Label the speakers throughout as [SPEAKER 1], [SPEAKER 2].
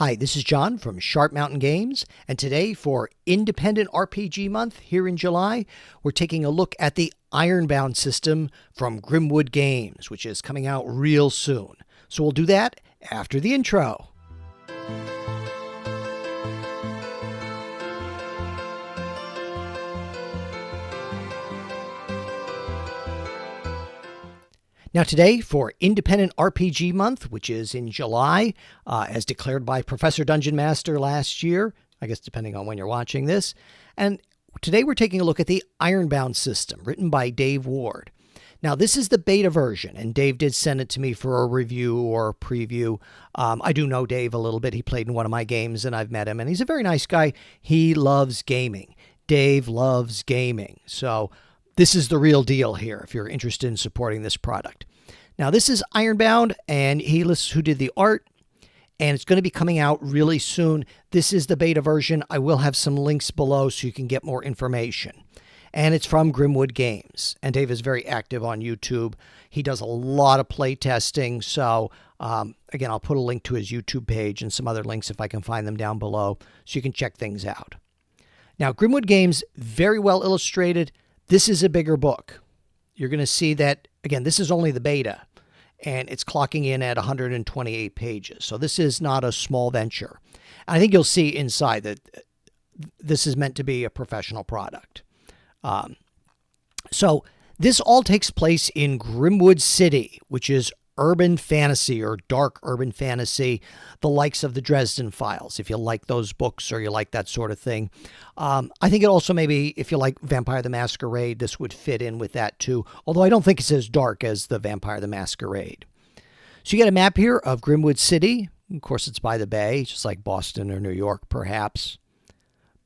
[SPEAKER 1] Hi, this is John from Sharp Mountain Games, and today for Independent RPG Month here in July, we're taking a look at the Ironbound system from GRIMWOOD Games, which is coming out real soon. So we'll do that after the intro. Now today, for Independent RPG Month, which is in July, as declared by Professor Dungeon Master last year, I guess depending on when you're watching this, and today we're taking a look at the Ironbound system, written by Dave Ward. Now this is the beta version, and Dave did send it to me for a review or preview. I do know Dave a little bit. He played in one of my games, and I've met him, and he's a very nice guy. He loves gaming. Dave loves gaming. So this is the real deal here if you're interested in supporting this product. Now, this is Ironbound, and he lists who did the art, and it's going to be coming out really soon. This is the beta version. I will have some links below so you can get more information. And it's from GRIMWOOD Games, and Dave is very active on YouTube. He does a lot of play testing, so again, I'll put a link to his YouTube page and some other links if I can find them down below so you can check things out. Now, GRIMWOOD Games, very well illustrated. This is a bigger book. You're going to see that, again, this is only the beta, and it's clocking in at 128 pages. So this is not a small venture. I think you'll see inside that this is meant to be a professional product. So this all takes place in GRIMWOOD City, which is urban fantasy or dark urban fantasy, the likes of the Dresden Files, if you like those books or you like that sort of thing. I think it also maybe, if you like Vampire the Masquerade, this would fit in with that too, although I don't think it's as dark as the Vampire the Masquerade. So you get a map here of GRIMWOOD City. Of course, it's by the bay, just like Boston or New York, perhaps.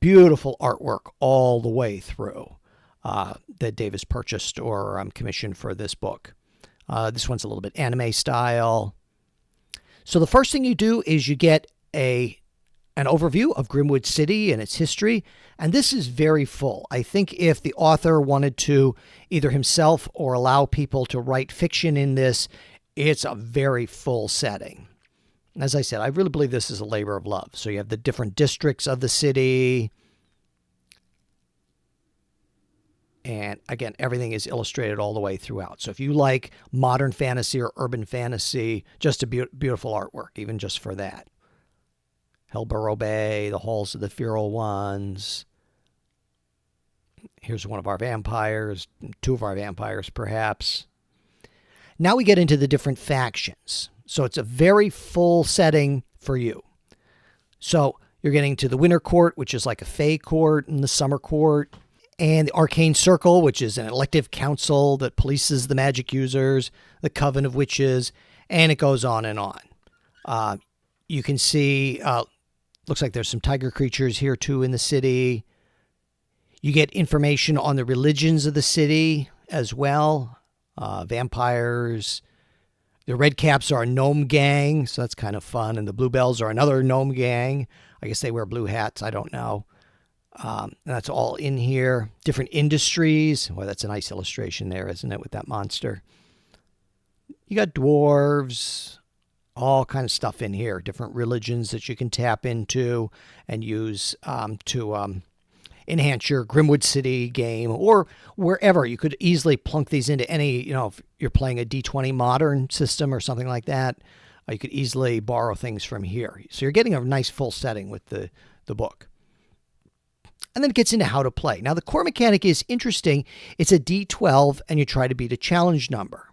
[SPEAKER 1] Beautiful artwork all the way through that Dave has purchased or commissioned for this book. This one's a little bit anime style. So the first thing you do is you get an overview of GRIMWOOD City and its history, and this is very full. I think if the author wanted to either himself or allow people to write fiction in this, it's a very full setting. As I said, I really believe this is a labor of love. So you have the different districts of the city. And again, everything is illustrated all the way throughout. So if you like modern fantasy or urban fantasy, just a beautiful artwork, even just for that. Hellborough Bay, the halls of the feral ones. Here's one of our vampires, two of our vampires perhaps. Now we get into the different factions. So it's a very full setting for you. So you're getting to the Winter Court, which is like a Fae court, and the Summer Court. And the Arcane Circle, which is an elective council that polices the magic users, the Coven of Witches, and it goes on and on. You can see, looks like there's some tiger creatures here too in the city. You get information on the religions of the city as well. Vampires. The Red Caps are a gnome gang, so that's kind of fun. And the Bluebells are another gnome gang. I guess they wear blue hats. I don't know. That's all in here. Different industries. Well, that's a nice illustration there, isn't it, with that monster? You got dwarves, all kind of stuff in here. Different religions that you can tap into and use to enhance your GRIMWOOD City game or wherever. You could easily plunk these into any, if you're playing a D20 modern system or something like that, you could easily borrow things from here. So you're getting a nice full setting with the book. And then it gets into how to play. Now, the core mechanic is interesting. It's a D12, and you try to beat a challenge number.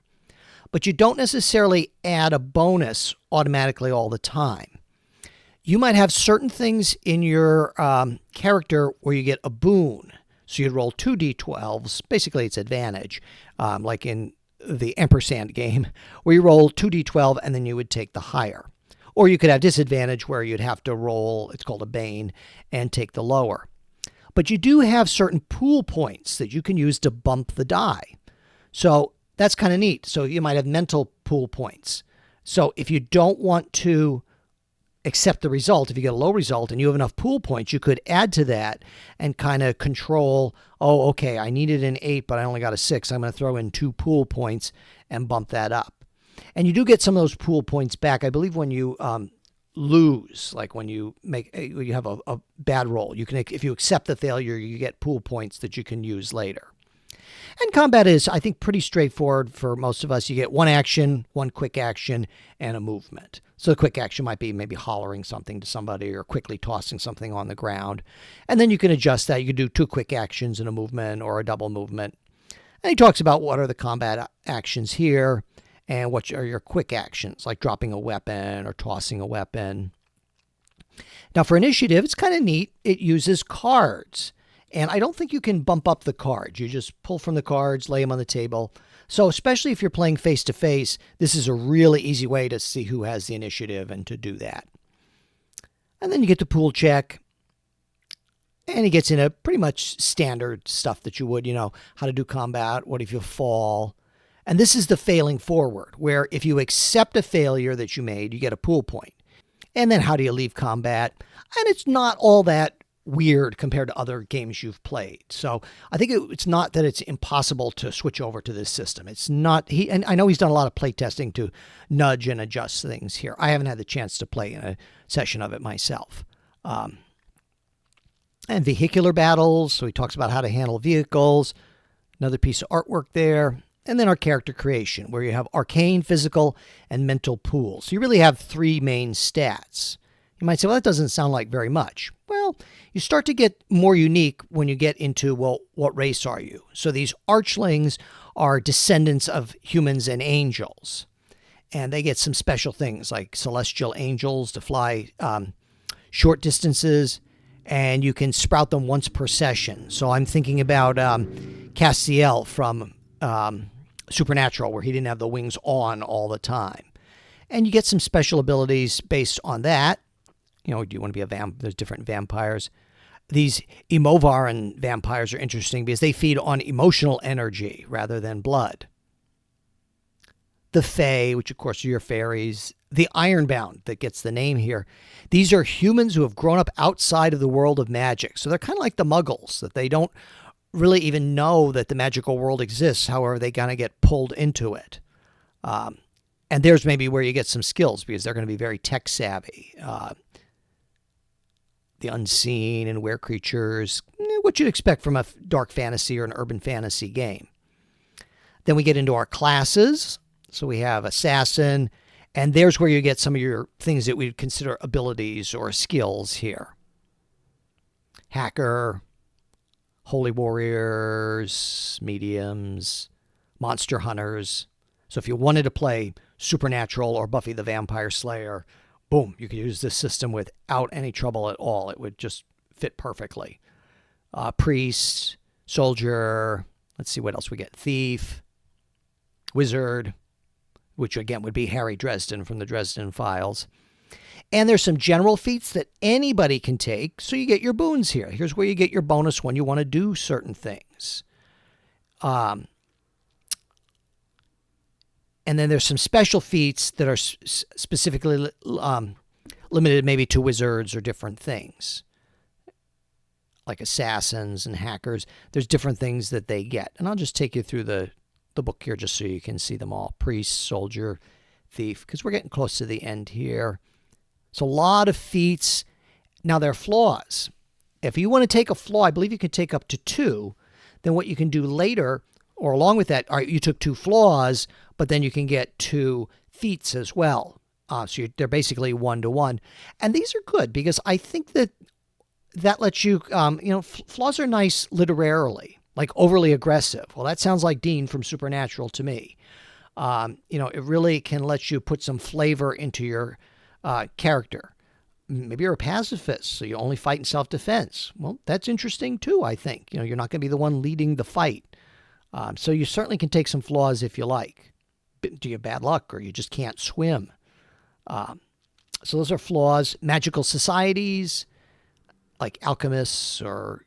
[SPEAKER 1] But you don't necessarily add a bonus automatically all the time. You might have certain things in your character where you get a boon. So you'd roll 2 D12s. Basically, it's advantage, like in the ampersand game, where you roll 2 D12, and then you would take the higher. Or you could have disadvantage where you'd have to roll, it's called a bane, and take the lower. But you do have certain pool points that you can use to bump the die. So that's kind of neat. So you might have mental pool points. So if you don't want to accept the result, if you get a low result and you have enough pool points, you could add to that and kind of control, oh, okay, I needed an 8, but I only got a 6. I'm going to throw in 2 pool points and bump that up. And you do get some of those pool points back. I believe when you lose, like when you when you have a bad roll. You can, if you accept the failure, you get pool points that you can use later. And combat is, I think, pretty straightforward for most of us. You get one action, one quick action, and a movement. So the quick action might be maybe hollering something to somebody or quickly tossing something on the ground. And then you can adjust that. You can do 2 quick actions and a movement or a double movement. And he talks about what are the combat actions here and what are your quick actions, like dropping a weapon or tossing a weapon. Now for initiative, it's kind of neat. It uses cards. And I don't think you can bump up the cards. You just pull from the cards, lay them on the table. So especially if you're playing face-to-face, this is a really easy way to see who has the initiative and to do that. And then you get the pool check. And he gets into pretty much standard stuff that you would, how to do combat, what if you fall. And this is the failing forward, where if you accept a failure that you made, you get a pool point. And then how do you leave combat? And it's not all that weird compared to other games you've played. So I think it's not that it's impossible to switch over to this system. It's not, and I know he's done a lot of play testing to nudge and adjust things here. I haven't had the chance to play in a session of it myself. And vehicular battles. So he talks about how to handle vehicles. Another piece of artwork there. And then our character creation, where you have arcane, physical, and mental pools. So you really have 3 main stats. You might say, well, that doesn't sound like very much. Well, you start to get more unique when you get into, well, what race are you? So these archlings are descendants of humans and angels. And they get some special things like celestial angels to fly short distances. And you can sprout them once per session. So I'm thinking about Castiel from Supernatural, where he didn't have the wings on all the time. And you get some special abilities based on that. Do you want to be a vampire? There's different vampires. These Imovaran vampires are interesting because they feed on emotional energy rather than blood. The Fae, which of course are your fairies. The Ironbound, that gets the name here. These are humans who have grown up outside of the world of magic. So they're kind of like the Muggles, that they don't really even know that the magical world exists. However, they kind of get pulled into it. And there's maybe where you get some skills because they're going to be very tech savvy. The unseen and were creatures, what you'd expect from a dark fantasy or an urban fantasy game. Then we get into our classes. So we have assassin, and there's where you get some of your things that we'd consider abilities or skills here. Hacker, holy warriors, mediums, monster hunters. So if you wanted to play Supernatural or Buffy the Vampire Slayer, boom, you could use this system without any trouble at all. It would just fit perfectly. Priest, soldier, let's see what else we get. Thief, wizard, which again would be Harry Dresden from the Dresden Files. And there's some general feats that anybody can take, so you get your boons here. Here's where you get your bonus when you want to do certain things. And then there's some special feats that are specifically limited maybe to wizards or different things. Like assassins and hackers. There's different things that they get. And I'll just take you through the book here just so you can see them all. Priest, soldier, thief, because we're getting close to the end here. So a lot of feats. Now there are flaws. If you want to take a flaw, I believe you can take up to 2. Then what you can do later, or along with that, you took 2 flaws, but then you can get 2 feats as well. So they're basically 1-to-1. And these are good because I think that lets you, flaws are nice literarily, like overly aggressive. Well, that sounds like Dean from Supernatural to me. It really can let you put some flavor into your character. Maybe you're a pacifist, so you only fight in self-defense. Well, that's interesting too, I think. You're not going to be the one leading the fight. So you certainly can take some flaws if you like. Do you have bad luck or you just can't swim? So those are flaws. Magical societies, like alchemists or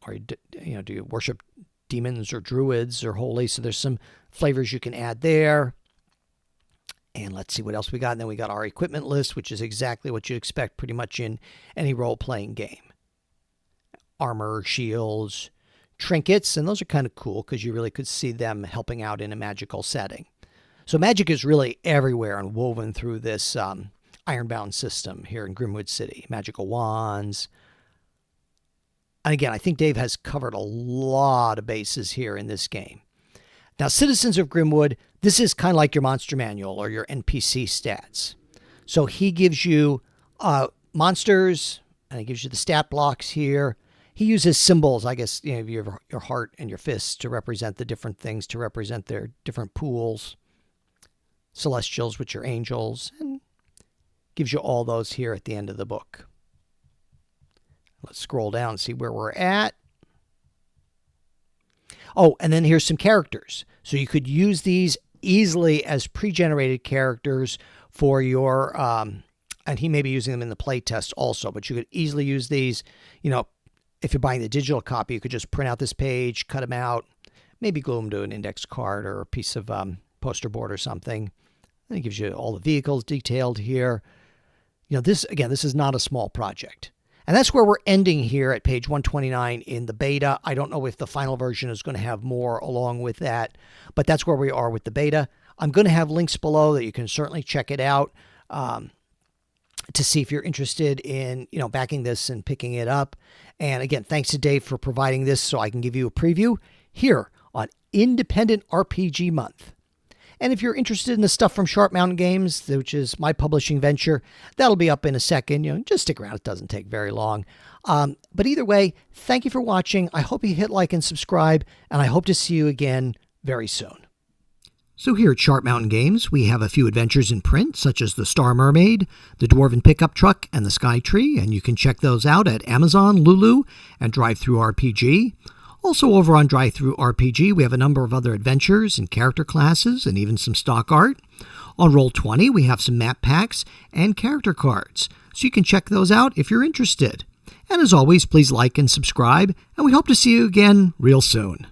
[SPEAKER 1] do you worship demons or druids or holy? So there's some flavors you can add there. And let's see what else we got. And then we got our equipment list, which is exactly what you'd expect pretty much in any role-playing game. Armor, shields, trinkets, and those are kind of cool because you really could see them helping out in a magical setting. So magic is really everywhere and woven through this Ironbound system here in GRIMWOOD City. Magical wands. And again, I think Dave has covered a lot of bases here in this game. Now, Citizens of GRIMWOOD, this is kind of like your monster manual or your NPC stats. So he gives you monsters, and he gives you the stat blocks here. He uses symbols, I guess, you have your heart and your fists to represent the different things, to represent their different pools. Celestials, which are angels, and gives you all those here at the end of the book. Let's scroll down and see where we're at. Oh, and then here's some characters. So you could use these easily as pre-generated characters for your, and he may be using them in the playtest also, but you could easily use these, if you're buying the digital copy, you could just print out this page, cut them out, maybe glue them to an index card or a piece of poster board or something. And it gives you all the vehicles detailed here. This is not a small project. And that's where we're ending here at page 129 in the beta. I don't know if the final version is going to have more along with that, but that's where we are with the beta. I'm going to have links below that you can certainly check it out to see if you're interested in, backing this and picking it up. And again, thanks to Dave for providing this so I can give you a preview here on Independent RPG Month. And if you're interested in the stuff from Sharp Mountain Games, which is my publishing venture, that'll be up in a second. Just stick around. It doesn't take very long. But either way, thank you for watching. I hope you hit like and subscribe, and I hope to see you again very soon. So here at Sharp Mountain Games, we have a few adventures in print, such as the Star Mermaid, the Dwarven Pickup Truck, and the Sky Tree, and you can check those out at Amazon, Lulu, and drivethrurpg. Also over on drivethrurpg, we have a number of other adventures and character classes and even some stock art. On Roll20, we have some map packs and character cards, so you can check those out if you're interested. And as always, please like and subscribe, and we hope to see you again real soon.